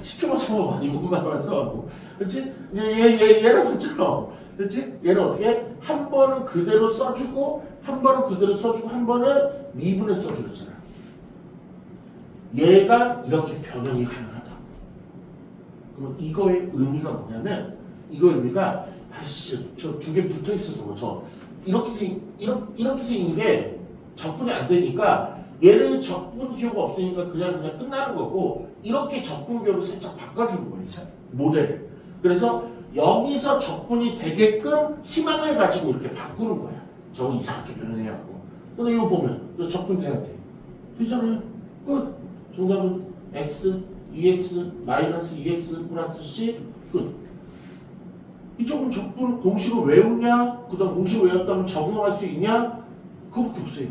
10초만 참아 많이 못 나와서. 그렇지? 이제 얘랑 맞잖아. 됐지? 얘는 어떻게? 한 번은 그대로 써주고, 한 번은 그대로 써주고, 한 번은 미분에 써주잖아. 얘가 이렇게 변형이 가능하다. 그럼 이거의 의미가 뭐냐면, 이거 의미가 저 두 개 붙어 있어서 저 이렇게 생긴 게 적분이 안 되니까 얘는 적분 기호가 없으니까 그냥 끝나는 거고 이렇게 적분 기호를 살짝 바꿔주는 거예요. 모델을. 그래서 여기서 적분이 되게끔 희망을 가지고 이렇게 바꾸는 거야. 저거 이상하게 변형해갖고. 근데 이거 보면 이거 적분 돼야 돼. 되잖아요. 끝. 정답은 x, ex, 마이너스 2x 플러스 c 끝. 이쪽은 적분 공식을 외우냐? 그 다음 공식을 외웠다면 적용할 수 있냐? 그거밖에 없어요.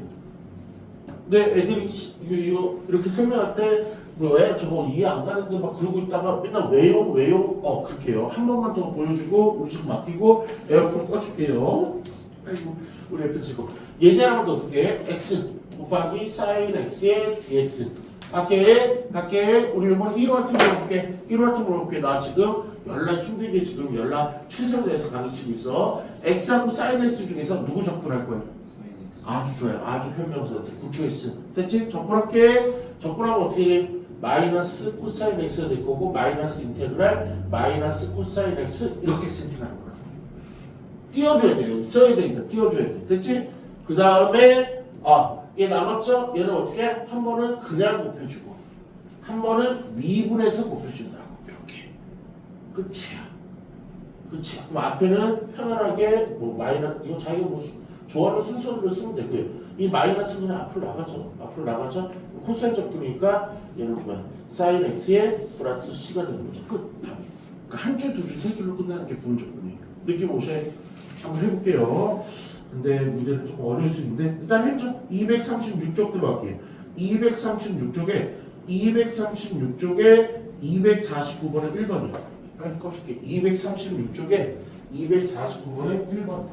근데 애들이 이거 이렇게 설명할 때 왜 저거 이해 안 가는데 막 그러고 있다가 맨날 왜요? 그렇게 해요. 한 번만 더 보여주고 우리 집 맡기고 에어컨 꺼줄게요. 아이고 우리 애플 지금 예제하는 거 어떻게 x 곱하기 sin x의 dx 갈게 우리 이번 1화팀 물어볼게 1화팀 물어볼게. 나 지금 연락 힘들게 지금 연락 최선을 다해서 강의 치고 있어. x하고 sin x 중에서 누구 적분할 거야? 아주 좋아요. 아주 현명해서 구초했어. 됐지? 적분할게. 적분하면 어떻게 돼? 마이너스 코사인 x가 될 거고 마이너스 인테그랄 마이너스 코사인 x 이렇게 세팅하는 거야. 띄워줘야 돼요. 써야 되니까 띄워줘야 돼. 됐지? 그 다음에 얘 남았죠? 얘는 어떻게? 한 번은 그냥 곱해주고 한 번은 미분해서 곱해준다고. 이렇게. 끝이야. 그럼 앞에는 편안하게 이거 자기가 좋아하는 순서대로 쓰면 되고요. 이 마이너스는 그냥 앞으로 나가죠. 코사인 적분이니까 얘는 뭐야? 사인 x에 플러스 c가 되는 거죠. 끝. 그러니까 한 줄, 두 줄, 세 줄로 끝나는 게 부분 적분이에요. 느낌 오셔요? 한번 해볼게요. 근데 문제는 조금 어려울 수 있는데 일단 해보죠. 236쪽 들어갈게요. 236쪽에 249번에 1번이요. 빨리 꺼줄게. 236쪽에 249번에 1번.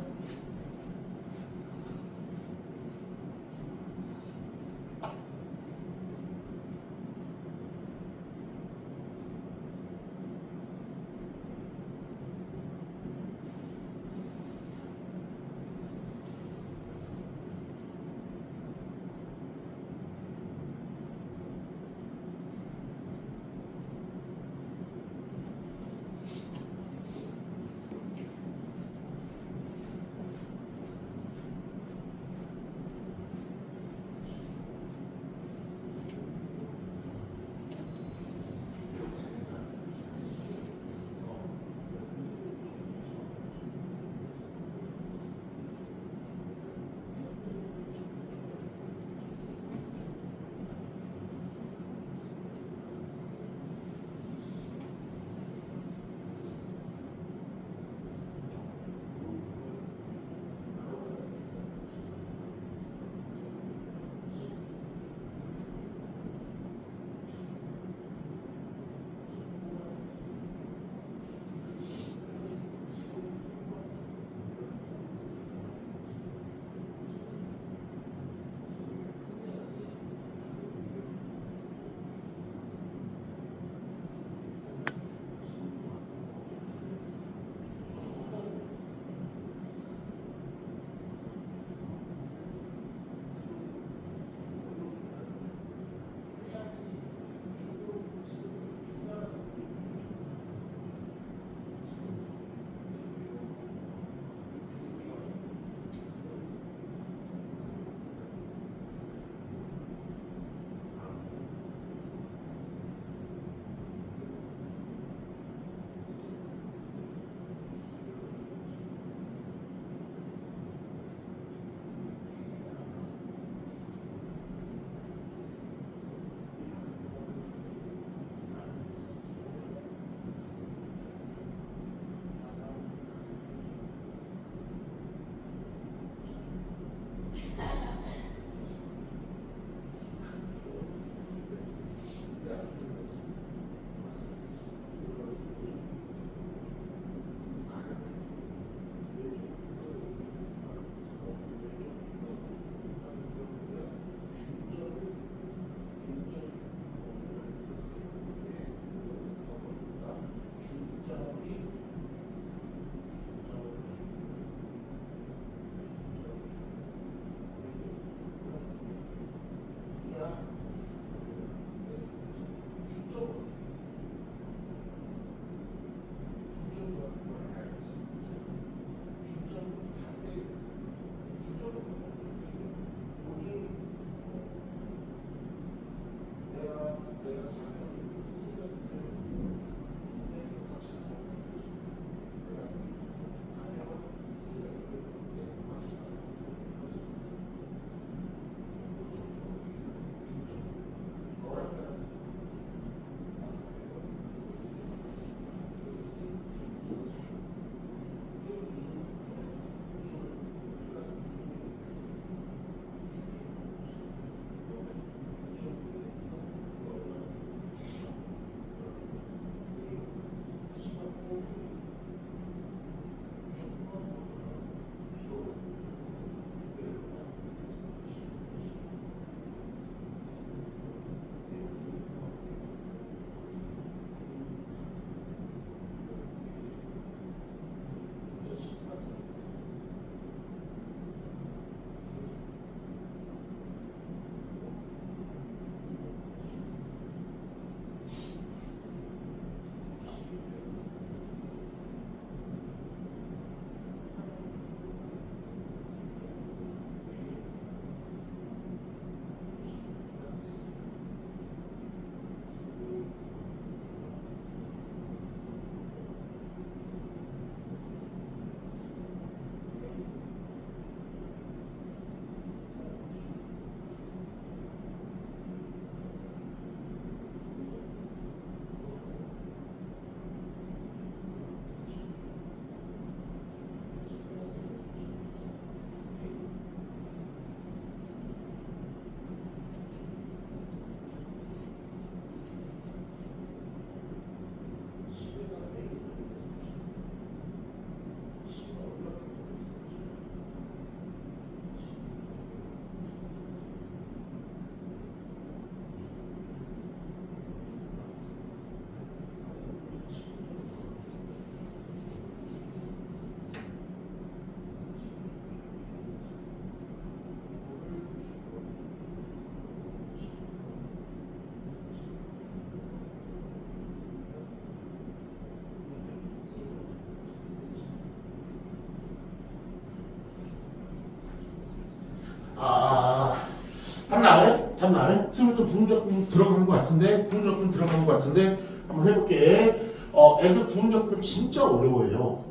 맞나요? 선생님도 부분적분 들어간 것 같은데 부분적분 들어간 것 같은데 한번 해볼게. 애들 부분적분 진짜 어려워요.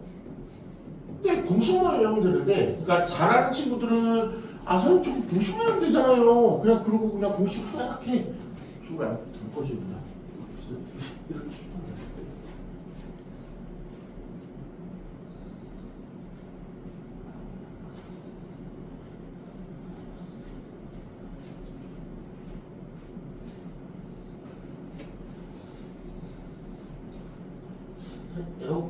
근데 공식만 외우면 되는데, 그러니까 잘하는 친구들은 선생님 좀 공식만 하면 되잖아요. 그냥 그러고 그냥 공식 하나 해. 정말 안 꺼지구나. 이렇게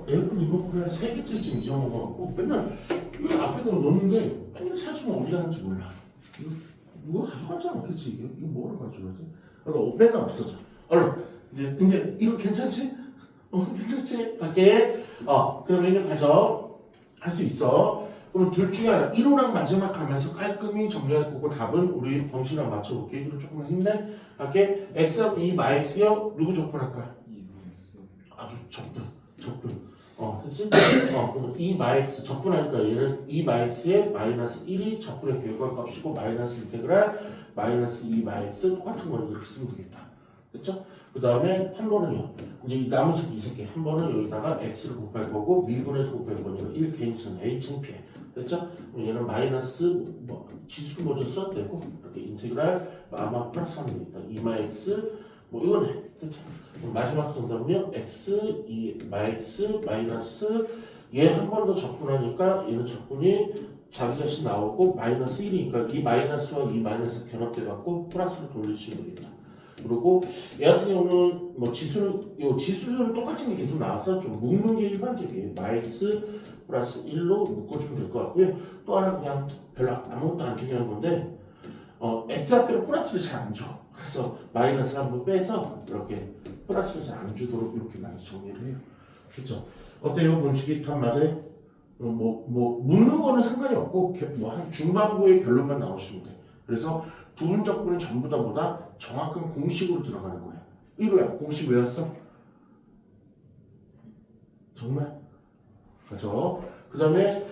에어컨 리모컨 그냥 3개째 지금 잊어먹어갖고 맨날 이거 앞에다 놓는데 맨날 찾으면 어디 갔는지 몰라. 이거 누가 가져가지 않겠지 이게? 이거 뭐를 가져가지? 맨날 없어져. 얼른 이제 이거 괜찮지? 괜찮지? 갈게. 그럼 이거 가져. 할 수 있어. 그럼 둘 중에 하나 1호랑 마지막 가면서 깔끔히 정리할 거고 답은 우리 범실랑 맞춰볼게. 이거 조금만 힘내. 갈게. x하고 2 마이너스요. 누구 적분할까? 2x 아주 적분. 됐지? 그럼 2 마이너스 적분하니까 얘는 2 마이너스에 마이너스 1이 적분의 결과값이고 마이너스 인테그랄 마이너스 2 마이너스 똑같은 거는 이렇게 쓰면 되겠다. 됐죠? 그 다음에 한 번은요. 이제 이 나무 새끼 이 새끼 한 번은 여기다가 x를 곱할 거고 미분에서 곱할 거니까 1 개인수는 a 창피해. 됐죠? 그럼 얘는 마이너스 지수를 먼저 써도 되고 이렇게 인테그랄 아마 플러스 하면 되겠다. 2마 x 이거네. 됐죠? 마지막 정답은요. x 2 x 마이너스 얘 한 번 더 적분하니까 얘는 적분이 자기 자신 나오고 마이너스 1이니까 이 마이너스와 이 마이너스 결합돼 갖고 플러스로 돌리시면 되겠다. 그리고 얘 같은 경우는 지수는 똑같은 게 계속 나와서 좀 묶는 게 일반적이에요. 마이너스 플러스 1로 묶어주면 될 것 같고요. 또 하나 그냥 별로 아무것도 안 중요한 건데 x 앞에로 플러스를 잘 안 줘. 그래서 마이너스를 한번 빼서 이렇게 플러스를 잘 안 주도록 이렇게 많이 정리를 해요. 그렇죠? 어때요? 공식이 답 맞아요? 묻는 거는 상관이 없고 한 중반부의 결론만 나오시면 돼. 그래서 부분적분은 전부 다보다 정확한 공식으로 들어가는 거야. 1호야. 공식 외웠어? 정말? 그죠? 그 다음에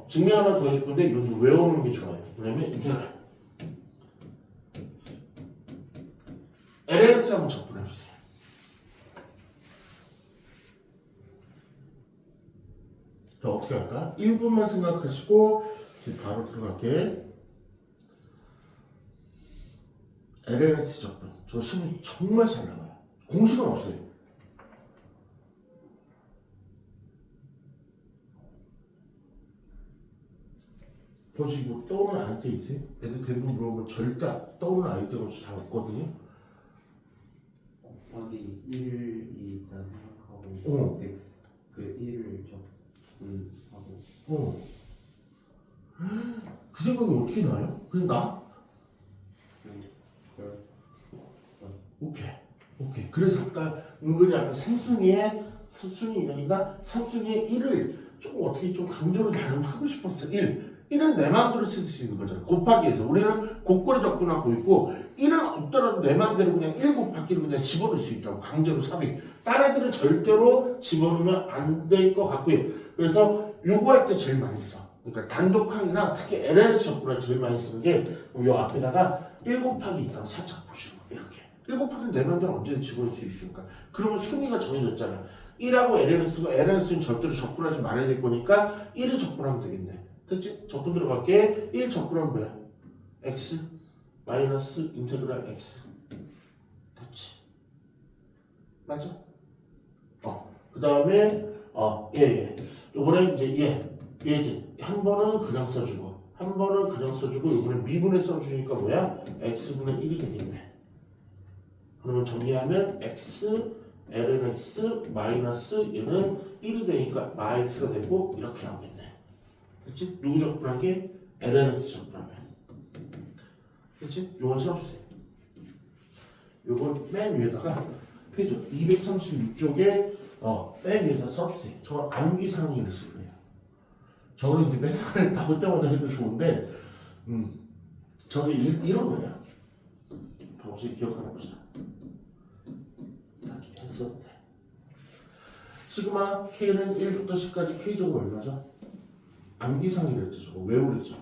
증명 하나 더 해줄 건데 이건 좀 외우는 게 좋아요. 왜냐면 인테그랄 LLS 한번 접근해보세요. 자, 어떻게 할까? 1분만 생각하시고 지금 바로 들어갈게. LLS 접근. 저 시험이 정말 잘 나와요. 공식은 없어요. 혹시 떠오르는 아이디어 있어요? 애들 대부분 물어보면 절대 떠오르는 아이디어가 잘 없거든요. 곱하기 1이 있다 생각하고 x 그 1을 적분하고 그 생각이 어떻게 나요? 그냥 나? 오케이. 그래서 아까 은근히 아까 삼순위의 이론이나 삼순위의 1을 조금 어떻게 좀 강조를 나름 하고 싶었어. 1은 내 마음대로 쓸 수 있는 거잖아. 곱하기에서 우리는 곱거리 접근하고 있고 1은 없더라도 내 마음대로 그냥 1 곱하기를 그냥 집어넣을 수 있다고. 강제로 삽입. 딴 애들은 절대로 집어넣으면 안 될 것 같고요. 그래서 요거 할 때 제일 많이 써. 그러니까 단독항이나 특히 LLS 접근할 때 제일 많이 쓰는 게 요 앞에다가 1 곱하기 있다고 살짝 보시는 거. 이렇게 1 곱하기 내 마음대로 언제든 집어넣을 수 있으니까. 그러면 순위가 정해졌잖아. 1하고 LLS가 LLS는 절대로 접근하지 말아야 될 거니까 1을 접근하면 되겠네. 됐지? 접근 들어갈게. 1 접근하면 뭐야? x 마이너스 인테그랄 x. 됐지? 맞아? 그 다음에 요번에 이제 얘지. 한 번은 그냥 써주고 한 번은 그냥 써주고 요번에 미분에 써주니까 뭐야? x분의 1이 되겠네. 그러면 정리하면 x ln x 마이너스 얘는 1이 되니까 마x가 되고 이렇게 나오겠네. 그치? 누구 접근한 게? LNS 접근하면. 그치? 요건 써주세요. 요건 맨 위에다가 페이지 236쪽에 맨 위에다 써주세요. 저건 암기상의를 쓸 거예요. 저는 이제 맨날 나올 때마다 해도 좋은데 저는 이런 거예요. 혹시 기억하나 보자. 이렇게 했어도 돼. 시그마 K는 1부터 10까지 K제곱 얼마죠? 암기상이랬죠. 저거 외우랬죠.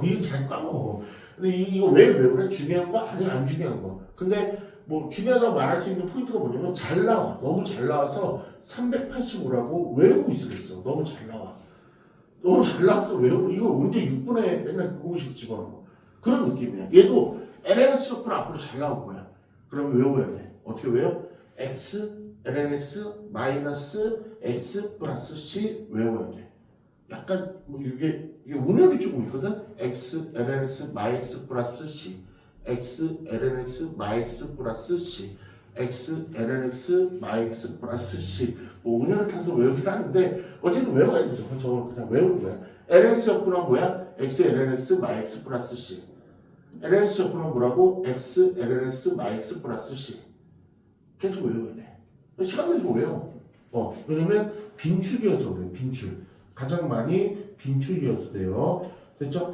니는 잘 까먹어. 근데 이거 왜 그래? 중요한 거 아니야? 안 중요한 거. 근데 뭐 중요하다고 말할 수 있는 포인트가 뭐냐면 잘 나와. 너무 잘 나와서 385라고 외우고 있었어. 너무 잘 나와. 너무 잘 나와서 외우고 이거 언제 6분에 맨날 그 공식 집어넣어. 그런 느낌이야. 얘도 LNX 덕분 앞으로 잘 나올 거야. 그러면 외워야 돼. 어떻게 외워? X, LNX, 마이너스 X 플러스 C 외워야 돼. 약간 뭐 이게 운율이 조금 있거든. X, LNX, 마이X 플러스 C, X, LNX, 마이X 플러스 C, X, LNX, 마이X 플러스 C. 뭐 운율을 타서 외우긴 하는데 어쨌든 외워야 되죠. 저걸 그냥 외우는 거야. LNX 적분은 뭐야? X, LNX, 마이X 플러스 C. LNX 적분은 뭐라고? X, LNX, 마이X 플러스 C. 계속 외워야 돼. 시간 들이고 외워. 왜냐면 빈출이어서 그래. 빈출. 가장 많이 빈출이어서 돼요. 됐죠?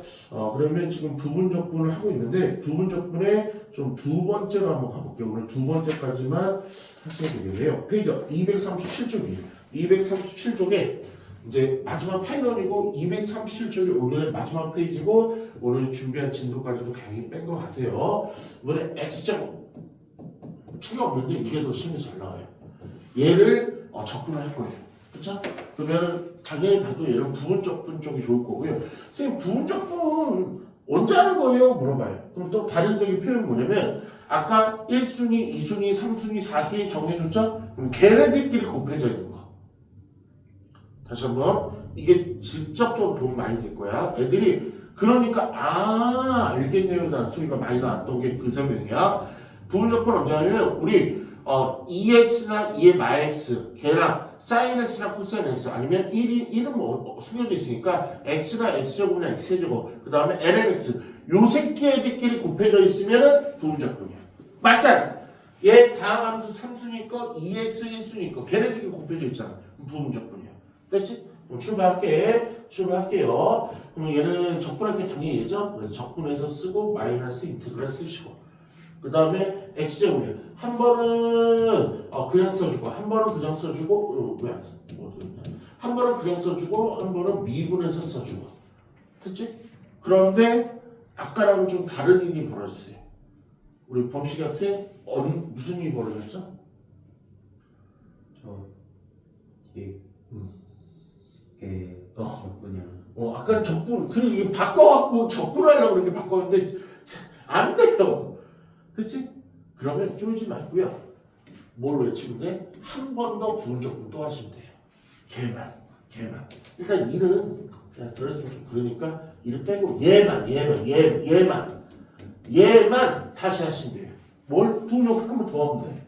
그러면 지금 부분적분을 하고 있는데 부분적분의 좀 두 번째로 한번 가볼게요. 오늘 두 번째까지만 하셔야 되겠네요. 페이지 237쪽이에요. 237쪽에 이제 마지막 파이널이고 237쪽이 오늘의 마지막 페이지고 오늘 준비한 진도까지도 다행히 뺀 것 같아요. 이번에 X제곱 필요 없는데 이게 더 시험이 잘 나와요. 얘를 적분을 할 거예요. 그렇죠? 그러면 당연히 봐도 얘는 부분적분 쪽이 좋을 거고요. 선생님 부분적분 언제 하는 거예요? 물어봐요. 그럼 또 다른 적인 표현이 뭐냐면 아까 1순위, 2순위, 3순위, 4순위 정해줬죠? 그럼 걔네들끼리 곱해져 있는 거. 다시 한번 이게 직접적으로 도움 많이 될 거야. 애들이 그러니까 알겠네요 라는 소리가 많이 나왔던 게 그 설명이야. 부분적분 언제 하냐면 우리 2x나 2의 마x 걔랑 sin x나 cos x 아니면 1은 뭐 숙련돼 있으니까 x가 x제곱이나 x제곱 그 다음에 lnx 요 새끼 애들끼리 곱해져 있으면 부분적분이야. 맞잖아. 얘 다음 함수 3순위 거 2x 1순위 거 걔네들끼리 곱해져 있잖아. 부분적분이야. 됐지? 그럼 출발할게요. 그럼 얘는 적분할 게 당연히 얘죠. 그래서 적분해서 쓰고 마이너스 인테그랄 쓰시고 그 다음에 x제곱이에요. 한 번은 그냥 써주고 한 번은 그냥 써주고 한 번은 그냥 써주고 한 번은 미분해서 써주고 됐지? 그런데 아까랑은 좀 다른 일이 벌어졌어요. 우리 범식이 학생 무슨 일이 벌어졌죠? 저 뒤에 이게 적분이요. 아까는 적분 그리고 이게 바꿔갖고 적분하려고 이렇게 바꿨는데 안 돼요. 그치? 그러면 쫄지 말고요. 뭘 외치면 돼? 한 번 더 부분적분 또 하시면 돼요. 걔만. 일단 일은 그냥 들었으면 좀 그러니까 일을 빼고 얘만 다시 하시면 돼요. 뭘 부분적분 한 번 더 하면 돼.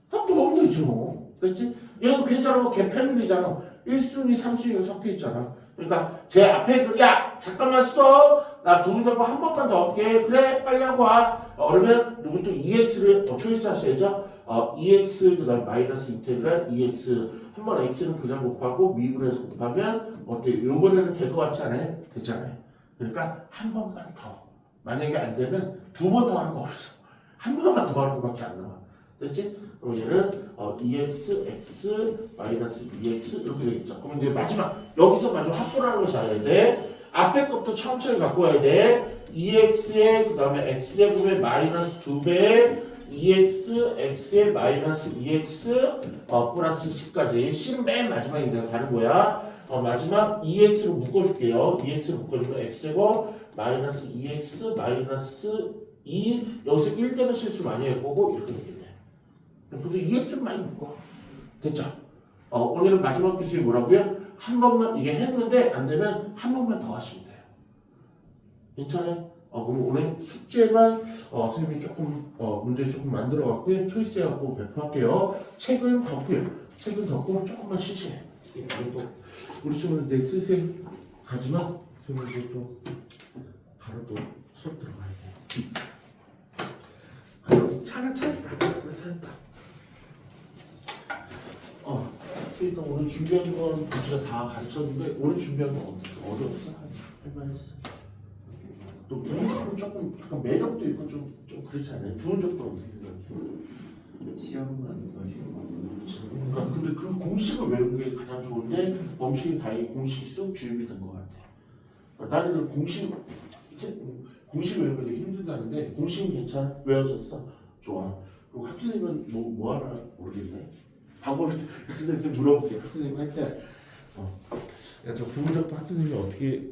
한 번 더 하면 되지 뭐. 그렇지? 얘도 괜찮아. 걔 패밀리잖아. 1순위, 3순위가 섞여 있잖아. 그러니까 제 앞에 야 잠깐만 써. 나 부분적분 한 번만 더 할게. 그래 빨리 하고 와. 그러면 누구 또 2x를 초이스 하셔야죠. 2x 그 다음 마이너스 인테그랄 2x 한 번 x는 그냥 곱하고 미분해서 곱하면 어때요? 요번에는 될 것 같지 않아요? 됐잖아요. 그러니까 한 번만 더. 만약에 안 되면 두 번 더 하는 거 없어. 한 번만 더 하는 거밖에 안 나와. 됐지? 그럼 얘는 2x, x, 마이너스 2x 이렇게 되겠죠. 그럼 이제 마지막 여기서 마지막 합분하는 거 잘해야 돼. 앞에 것부터 천천히 갖고 와야 돼. 2x에 그 다음에 x제곱에 마이너스 2배 2x, x에 마이너스 2x 플러스 10까지 C는 맨 마지막에 내가 다른 거야. 마지막 2x로 묶어줄게요. 2x로 묶어주면 x제곱 마이너스 2x 마이너스 2 여기서 1 되는 실수 많이 할 거고 이렇게 되겠네. 보통 2x는 많이 묶어. 됐죠? 오늘은 마지막 기술이 뭐라고요? 한 번만 이게 했는데 안 되면 한 번만 더 하시면 돼요. 괜찮아요? 그럼 오늘 숙제만 선생님이 조금 문제 조금 만들어 갖고요. 초이스 해갖고 배포할게요. 책은 덮고요. 책은 덮고 조금만 쉬시네. 우리 친구는 내 슬슬 가지만 선생님도 또 바로 또 수업 들어가야 돼요. 찾았다. 일단 오늘 준비한 건 제가 다 가르쳤는데 오늘 준비한 건 어디였어? 할만했어. 또 부분적으로 조금 약간 매력도 있고 좀 그렇지 않아요? 부분적으로 어떻게 생각해? 시험만 더 쉬워. 그러니까 근데 그 공식을 외우는 게 가장 좋은데 범식이 다행히 공식이 쑥 주입이 된 것 같아. 다리들 공식 외우는 게 힘들다는데 공식은 괜찮아? 외워졌어? 좋아. 그리고 학생님은 뭐 하나 모르겠네. 방법이 근데 선생님 물어볼게. 학생님 할 때 야, 저 부분적도 학생님이 어떻게